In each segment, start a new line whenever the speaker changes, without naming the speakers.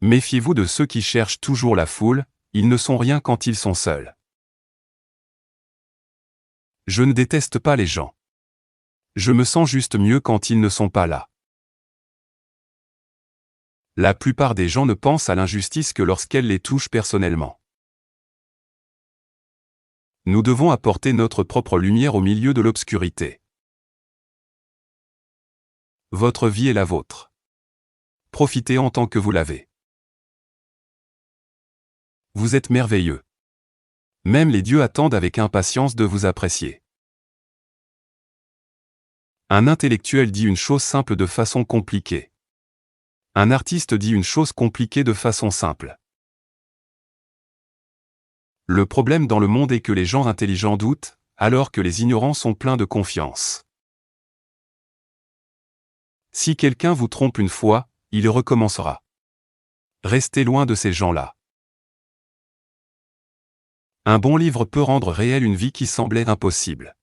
Méfiez-vous de ceux qui cherchent toujours la foule, ils ne sont rien quand ils sont seuls. Je ne déteste pas les gens. Je me sens juste mieux quand ils ne sont pas là. La plupart des gens ne pensent à l'injustice que lorsqu'elle les touche personnellement. Nous devons apporter notre propre lumière au milieu de l'obscurité. Votre vie est la vôtre. Profitez en tant que vous l'avez. Vous êtes merveilleux. Même les dieux attendent avec impatience de vous apprécier. Un intellectuel dit une chose simple de façon compliquée. Un artiste dit une chose compliquée de façon simple. Le problème dans le monde est que les gens intelligents doutent, alors que les ignorants sont pleins de confiance. Si quelqu'un vous trompe une fois, il recommencera. Restez loin de ces gens-là. Un bon livre peut rendre réelle une vie qui semblait impossible.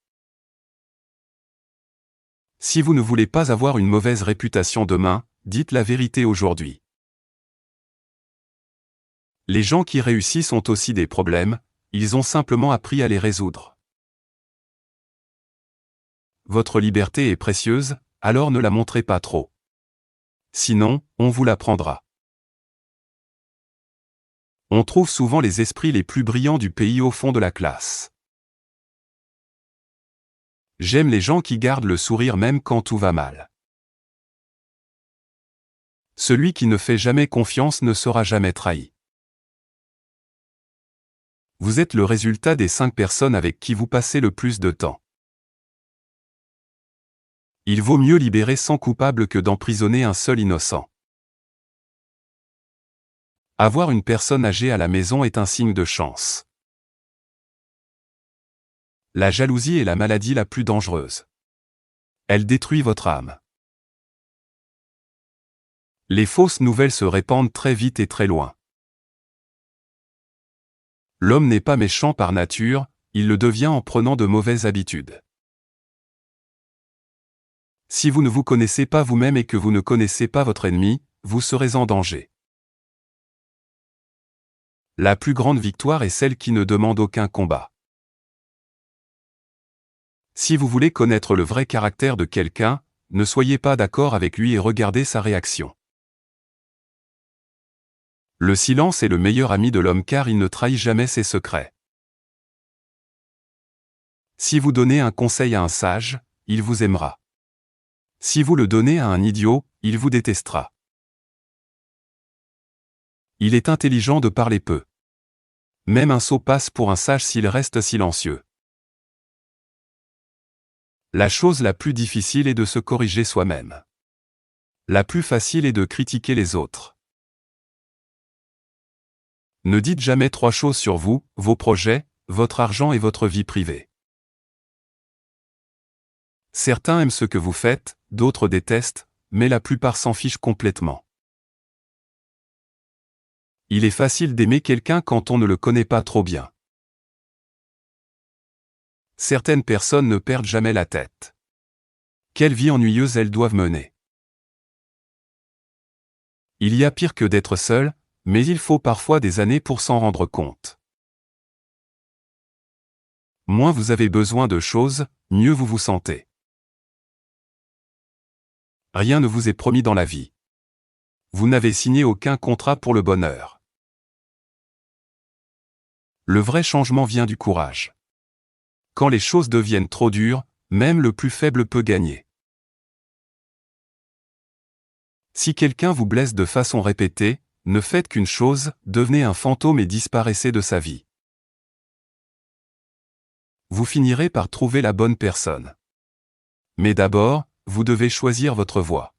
Si vous ne voulez pas avoir une mauvaise réputation demain, dites la vérité aujourd'hui. Les gens qui réussissent ont aussi des problèmes, ils ont simplement appris à les résoudre. Votre liberté est précieuse, alors ne la montrez pas trop. Sinon, on vous la prendra. On trouve souvent les esprits les plus brillants du pays au fond de la classe. J'aime les gens qui gardent le sourire même quand tout va mal. Celui qui ne fait jamais confiance ne sera jamais trahi. Vous êtes le résultat des 5 personnes avec qui vous passez le plus de temps. Il vaut mieux libérer 100 coupables que d'emprisonner un seul innocent. Avoir une personne âgée à la maison est un signe de chance. La jalousie est la maladie la plus dangereuse. Elle détruit votre âme. Les fausses nouvelles se répandent très vite et très loin. L'homme n'est pas méchant par nature, il le devient en prenant de mauvaises habitudes. Si vous ne vous connaissez pas vous-même et que vous ne connaissez pas votre ennemi, vous serez en danger. La plus grande victoire est celle qui ne demande aucun combat. Si vous voulez connaître le vrai caractère de quelqu'un, ne soyez pas d'accord avec lui et regardez sa réaction. Le silence est le meilleur ami de l'homme car il ne trahit jamais ses secrets. Si vous donnez un conseil à un sage, il vous aimera. Si vous le donnez à un idiot, il vous détestera. Il est intelligent de parler peu. Même un sot passe pour un sage s'il reste silencieux. La chose la plus difficile est de se corriger soi-même. La plus facile est de critiquer les autres. Ne dites jamais 3 choses sur vous, vos projets, votre argent et votre vie privée. Certains aiment ce que vous faites, d'autres détestent, mais la plupart s'en fichent complètement. Il est facile d'aimer quelqu'un quand on ne le connaît pas trop bien. Certaines personnes ne perdent jamais la tête. Quelle vie ennuyeuse elles doivent mener. Il y a pire que d'être seul, mais il faut parfois des années pour s'en rendre compte. Moins vous avez besoin de choses, mieux vous vous sentez. Rien ne vous est promis dans la vie. Vous n'avez signé aucun contrat pour le bonheur. Le vrai changement vient du courage. Quand les choses deviennent trop dures, même le plus faible peut gagner. Si quelqu'un vous blesse de façon répétée, ne faites qu'une chose, devenez un fantôme et disparaissez de sa vie. Vous finirez par trouver la bonne personne. Mais d'abord, vous devez choisir votre voie.